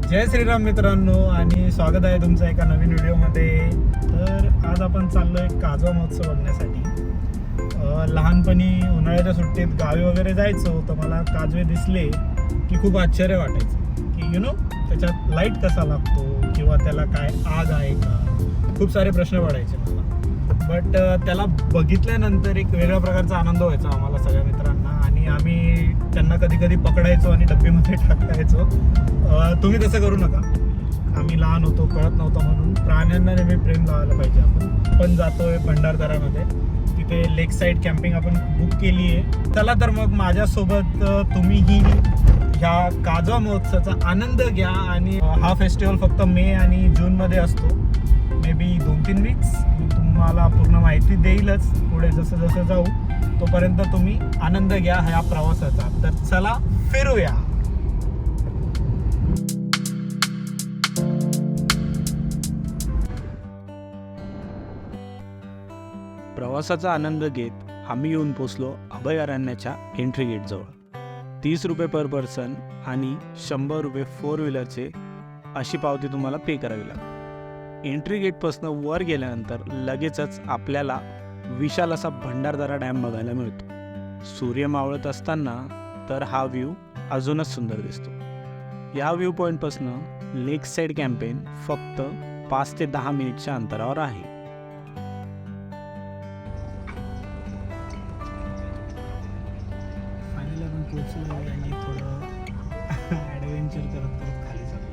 जय श्रीराम मित्रांनो आणि स्वागत आहे तुमचं एका नवीन व्हिडिओमध्ये. तर आज आपण चाललोय काजवा महोत्सव बघण्यासाठी. लहानपणी उन्हाळ्याच्या सुट्टीत गावी वगैरे जायचो तर मला काजवे दिसले की खूप आश्चर्य वाटायचं की त्याच्यात लाईट कसा लागतो किंवा त्याला काय आग आहे का, खूप सारे प्रश्न पडायचे मला. बट त्याला बघितल्यानंतर एक वेगळ्या प्रकारचा आनंद व्हायचा आम्हाला सगळ्या मित्रांना आणि आम्ही त्यांना कधी कधी पकडायचो आणि डब्बीमध्ये टाकायचो. तुम्ही तसं करू नका. आम्ही लहान होतो, कळत नव्हतं, म्हणून प्राण्यांना नेहमी प्रेम लावायला पाहिजे. आपण जातोय भंडारदरामध्ये, तिथे लेक साईड कॅम्पिंग आपण बुक केली आहे. चला तर मग माझ्यासोबत तुम्हीही ह्या काजवा महोत्सवाचा आनंद घ्या. आणि हा फेस्टिवल फक्त मे आणि जूनमध्ये असतो, मे बी 2-3 वीक्स. तुम्हाला पूर्ण माहिती देईलच पुढे जसं जसं जाऊ. तोपर्यंत तुम्ही आनंद घ्या ह्या प्रवासाचा. तर चला फिरूया. प्रवासाचा आनंद घेत आम्ही येऊन पोचलो अभयारण्याच्या एंट्री गेटजवळ. 30 रुपये पर पर्सन आणि 100 रुपये 4 व्हीलरचे अशी पावती तुम्हाला पे करावी लागते. एंट्री गेटपासून वर गेल्यानंतर लगेचच आपल्याला विशाल असा भंडारदरा डॅम बघायला मिळतो. सूर्य मावळत असताना तर हा व्ह्यू अजूनच सुंदर दिसतो. या व्ह्यू पॉईंटपासून लेक साईड कॅम्पेन फक्त 5 ते 10 मिनिटच्या अंतरावर आहे. फायनली आपण पोहोचलो आणि थोडं ॲडव्हेंचर करत करत खाली चाललो.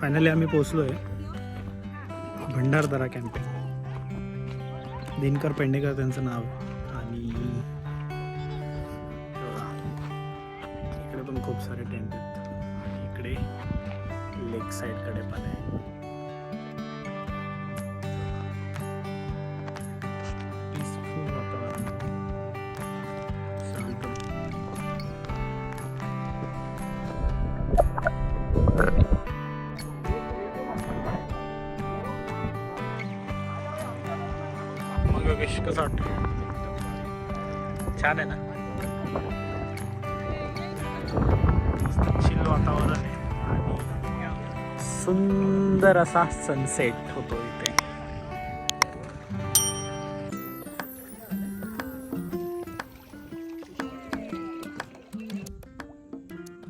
फायनली आम्ही पोचलो आहे भंडारदरा कॅम्पेन. दिनकर पेंडेकर त्यांचं नाव आहे. आणि इकडे पण खूप सारे टेंट आहेत आणि इकडे लेक साईडकडे पण आहे. पीसफुल वातावरण, शांत. कसं वाटतं? छान आहे ना? चिल वातावरण आहे आणि सुंदर असा सनसेट होतो इथे.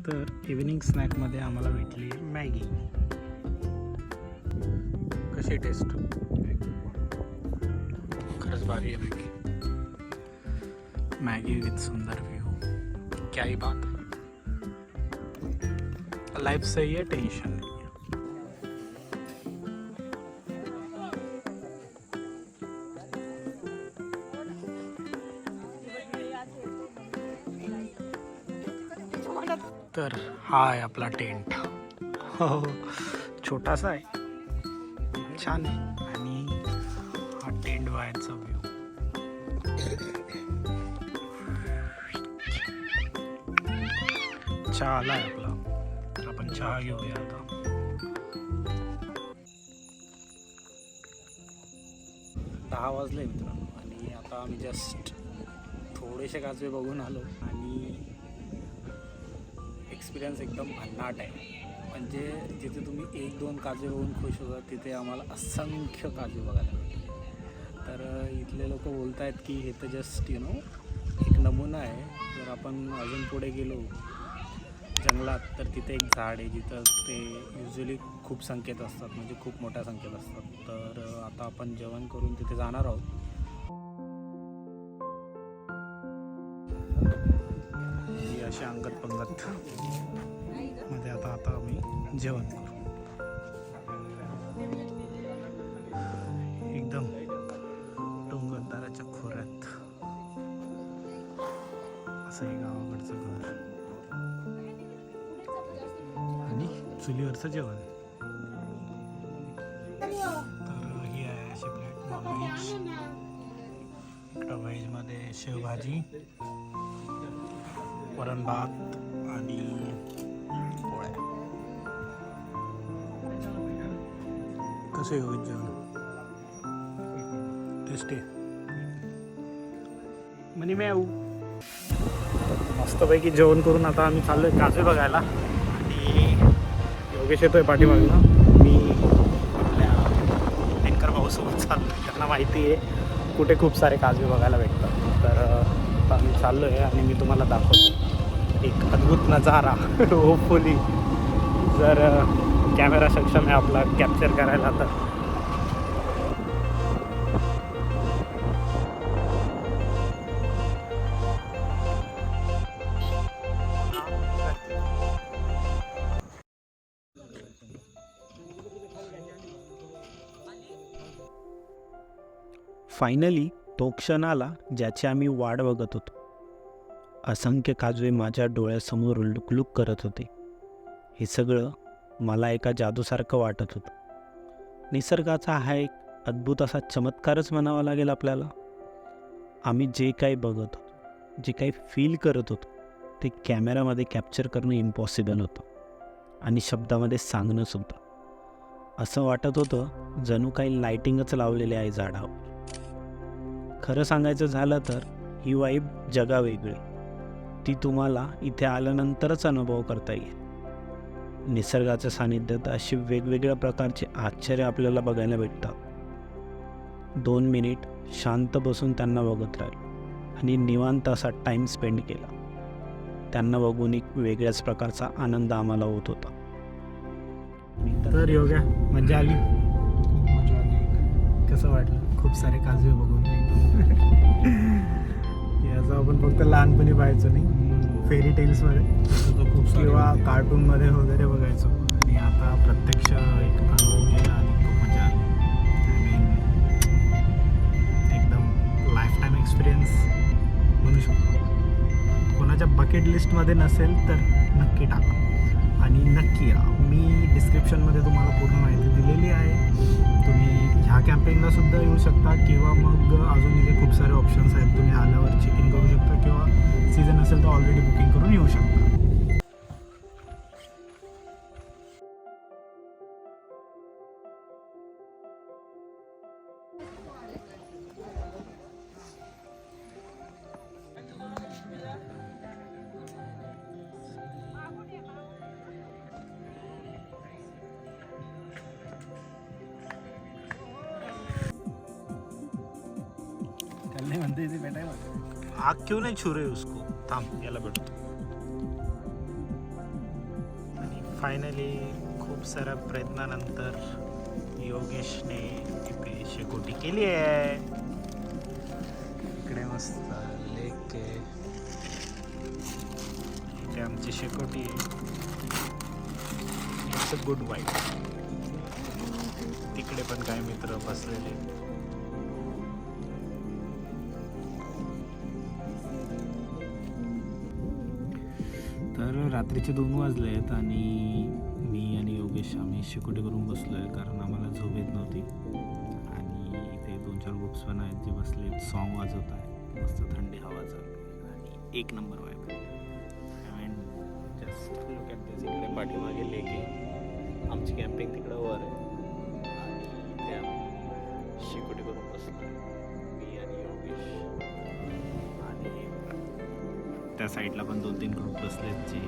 तर इव्हिनिंग स्नॅकमध्ये आम्हाला भेटली मॅगी. कशी टेस्ट? खरंच भारी आहे मॅगी विथ सुंदर व्यू. क्या ही बात. लाइफ सही है, टेंशन नहीं है. तर हा आहे आपला टेंट. हो, छोटासा आहे, छान आहे. आणि हा टेंट बाहेरचा व्ह्यू. चहा आला आहे आपला, तर आपण चहा घेऊया आता. दहा वाजले मित्रांनो आणि आता आम्ही जस्ट थोडेसे काजवे बघून आलो आणि एक्सपिरियन्स एकदम भन्नाट आहे. म्हणजे जिथे तुम्ही 1-2 काजवे बघून खुश होता, तिथे आम्हाला असंख्य काजवे बघायला मिळते. तर इथले लोक बोलत आहेत की हे तर जस्ट एक नमुना आहे. जर आपण अजून पुढे गेलो जंगलात तर तिथे एक झाड आहे जिथं ते युजली खूप संख्येत असतात, म्हणजे खूप मोठ्या संख्येत असतात. तर आता आपण जेवण करून तिथे जाणार आहोत. ही अशी अंगत पंगत मध्ये आता आम्ही जेवण करू. चुलीवरचं जेवण. तर ही आहे अशी प्लेट नॉनव्हेज. इकडं व्हेजमध्ये शेवभाजी, वरण भात आणि पोळ्या. कसं आहे व्हेज जेवण? टेस्टी म्हणे मॅऊ. मस्तपैकी जेवण करून आता आम्ही चाललोय काजवे बघायला. आणि योगेश येतोय पाठीमागनं. मी आपल्या दिनकर भाऊसोबत चाललोय. त्यांना माहिती आहे कुठे खूप सारे काजवे बघायला भेटतात. तर आता आम्ही चाललो आहे आणि मी तुम्हाला दाखवतो एक अद्भुत नजारा. होपफुली जर कॅमेरा सक्षम आहे आपला कॅप्चर करायला. तर फायनली तो क्षण आला ज्याची आम्ही वाट बघत होतो. असंख्य काजवे माझ्या डोळ्यासमोर लुकलुक करत होते. हे सगळं मला एका जादूसारखं वाटत होतं. निसर्गाचा हा एक अद्भुत असा चमत्कारच म्हणावा लागेल आपल्याला. आम्ही जे काही बघत होतो, जे काही फील करत होतो, ते कॅमेरामध्ये कॅप्चर करणं इम्पॉसिबल होतं आणि शब्दामध्ये सांगणंसुद्धा. असं वाटत होतं जणू काही लायटिंगच लावलेले आहे झाडावर. खरं सांगायचं झालं तर ही वाईब जगावेगळी. ती तुम्हाला इथे आल्यानंतरच अनुभव करता येईल. निसर्गाच्या सानिध्यात अशी वेगवेगळ्या प्रकारचे आश्चर्य आपल्याला बघायला भेटतात. 2 मिनिट शांत बसून त्यांना बघत राहिलो आणि निवांत असा टाईम स्पेंड केला. त्यांना बघून एक वेगळ्याच प्रकारचा आनंद आम्हाला होत होता. तर योग्य मजा आली. कसं वाटलं खूप सारे काजवे बघून? याचं आपण फक्त लहानपणी पाहायचो नाही, फेरी टेल्समध्ये किंवा कार्टूनमध्ये वगैरे बघायचो. आणि आता प्रत्यक्ष एक अनुभव केला आणि खूप मजा आली. आय मीन एकदम लाईफ टाईम एक्सपिरियन्स म्हणू शकतो. कोणाच्या बकेट लिस्टमध्ये नसेल तर नक्की टाका आणि नक्की या. मी डिस्क्रिप्शनमध्ये तुम्हाला पूर्ण माहिती दिलेली आहे. तुम्ही ह्या कॅम्पिंगला सुद्धा येऊ शकता किंवा मग अजून इथे खूप सारे ऑप्शन्स आहेत. तुम्ही आल्यावर चेक इन करू शकता किंवा सीझन असेल तर ऑलरेडी बुकिंग करून येऊ शकता. म्हणते आग क्यों नहीं छू रहे उसको. थांब याला भेटतो. आणि फायनली खूप साऱ्या प्रयत्नानंतर योगेशने इथे शेकोटी केली आहे. इकडे मस्त लेक आहे. इथे आमची शेकोटी आहे. It's a good vibe. तिकडे पण काही मित्र बसलेले. तर रात्रीचे 2 वाजले आहेत आणि मी आणि योगेश आम्ही शेकोटी करून बसलो आहे कारण आम्हाला झोप येत नव्हती. आणि इथे 2-4 ग्रुप्स पण आहेत जे बसले सॉन्ग वाजवत आहे. मस्त थंडी हवा चालू आहे आणि एक number vibe. I mean just look at this. इकडे पाठीमागे लेक आहे. आमची कॅम्पिंग तिकडं वर आहे आणि इथे आम्ही शेकोटी करून बसलो. मी आणि योगेश आणि त्या साईडला पण 2-3 ग्रुप बसलेत जे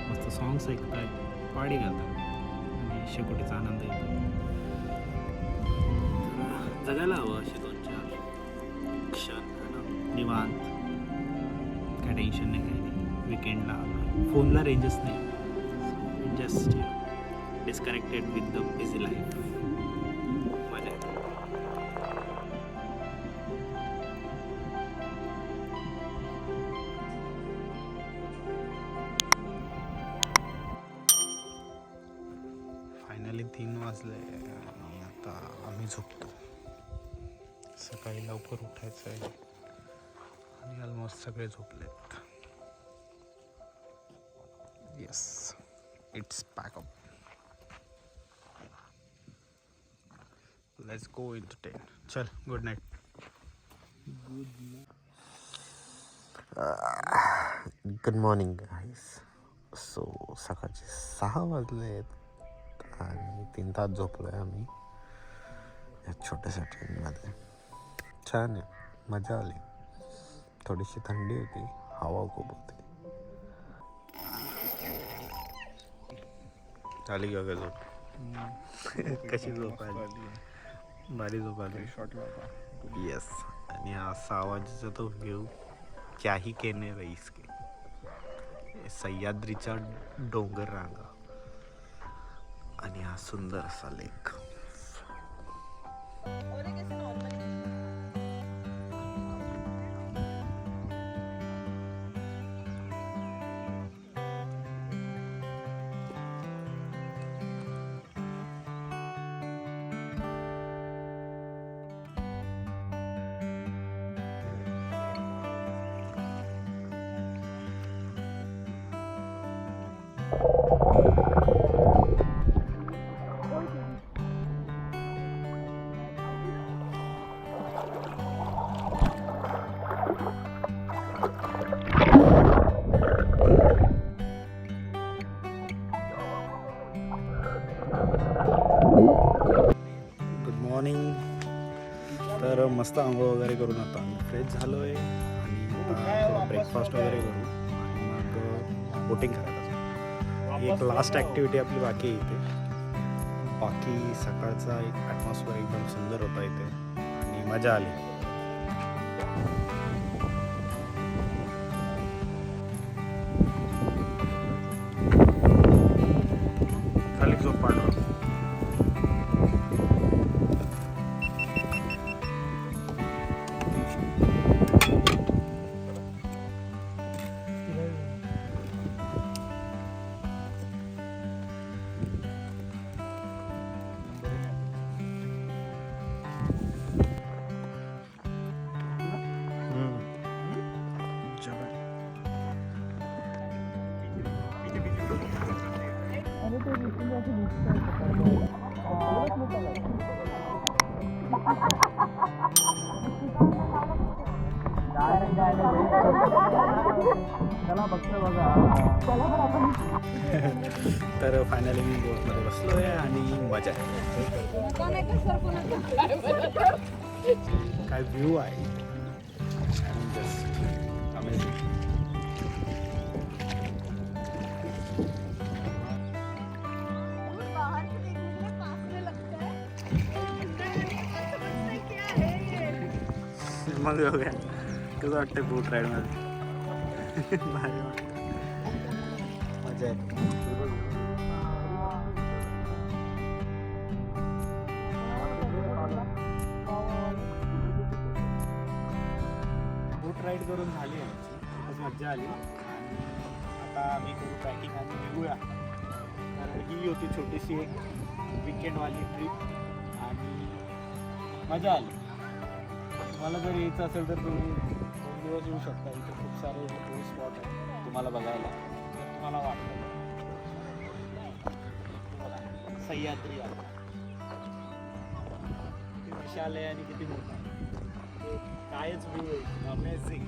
मस्त सॉंग्स ऐकत आहेत, पार्टी करतात आणि शेकोटीचा आनंद येतो. जगायला हवं असे 2-4 क्षण है ना, निवांत. काय टेन्शन नाही, काही नाही. विकेंडला फोनला रेंजच नाही. Just disconnected with the busy life. मजा येते. फायनली 3 वाजले आणि आता आम्ही झोपतो. सकाळी लवकर उठायचं आहे आणि ऑलमोस्ट सगळे झोपलेत. Yes, it's pack up. Let's go in ten. चल good night. Good morning guys. So सकाळचे 6 वाजलेत आणि 3 तास झोपलो आहे आम्ही या छोट्याशा ट्रेनमध्ये. छान आहे, मजा आली. थोडीशी थंडी होती, हवा खूप होती. आली का झोप? कशी झोप आली? भारी झोप आली. येस. आणि हा 6 वाजेचा तो व्ह्यू क्या ही कहने रही इसके. सह्याद्रीच्या डोंगर रांगा आणि हा सुंदर असा लेक. Good morning. तर मस्त आंघोळ वगैरे करून आता आम्ही फ्रेश झालो आहे आणि आता थोडा ब्रेकफास्ट वगैरे करू आणि मग बोटिंग करायला. ही एक लास्ट ॲक्टिव्हिटी आपली बाकी आहे इथे. बाकी सकाळचा एक ॲटमॉस्फिअर एकदम सुंदर होता इथे आणि मजा आली. खाली झोप पाडलो. तर फायनली मी बोटमध्ये बसलो आहे आणि मजा आहे. काय व्ह्यू आहे. Just amazing. मग बघा कसं वाटतं बोट राईडमध्ये. भारी वाटतं, मजा आहे. बोट राईड करून झाली आमची, खूपच मजा आली. आता आम्ही करू पॅकिंग आणि निघूया. तर ही होती छोटीशी एक विकेंडवाली ट्रिप आणि मजा आली. तुम्हाला जर यायचं असेल तर तुम्ही 2 दिवस येऊ शकता. इथे खूप सारे टुरिस्ट स्पॉट आहेत तुम्हाला बघायला. जर तुम्हाला वाटतं सह्याद्री आला किती विशाल आहे आणि किती मोठा आहे. कायच व्ह्यू आहे. अमेझिंग.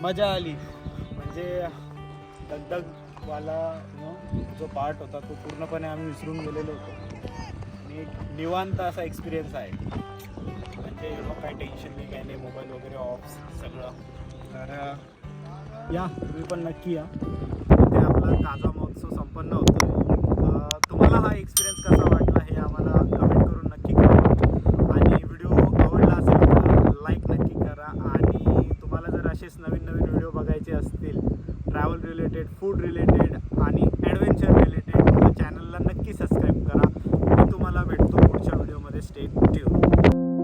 मजा आली. म्हणजे दगदगवाला जो पार्ट होता तो पूर्णपणे आम्ही विसरून गेलेलो होतो. आणि एक निवांत असा एक्सपिरियन्स आहे. म्हणजे मग काही टेन्शन नाही, काही नाही, मोबाईल वगैरे ऑफ सगळं. तर या तुम्ही पण नक्की या. इथे आपला काजवा महोत्सव संपन्न होतो. तुम्हाला हा एक्सपिरियन्स कसा वाटला हे आम्हाला कमेंट करून नक्की करा. आणि व्हिडिओ आवडला असेल तर लाईक नक्की करा. आणि तुम्हाला जर असेच नवीन नवीन व्हिडिओ बघायचे असतील ट्रॅव्हल रिलेटेड, फूड रिलेटेड आणि ॲडव्हेंचर रिलेटेड तर चॅनलला नक्की सबस्क्राईब करा. मी तुम्हाला भेटतो पुढच्या व्हिडिओमध्ये. Stay tune.